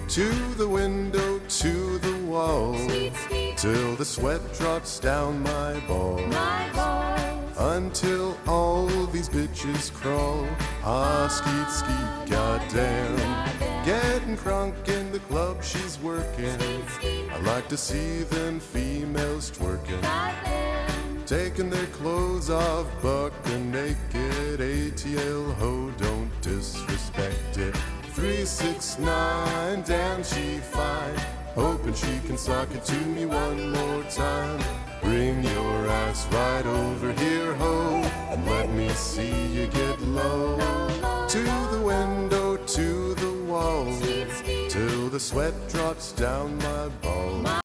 To the window, to the wall, Skeet, skeet, till the sweat drops down my balls. my balls. Until all these bitches crawl. Ah, skeet, skeet, goddamn. Getting crunk in the club she's working. Skeet, skeet, I like to see them females twerking, goddamn. taking their clothes off, bucking naked. ATL ho, don't disrespect it. 3, 6, 9, damn she fine. Hoping she can sock it to me one more time. Bring your ass right over here, ho, and let me see you get low. To the window, to the wall, Skeet, skeet, till the sweat drops down my balls.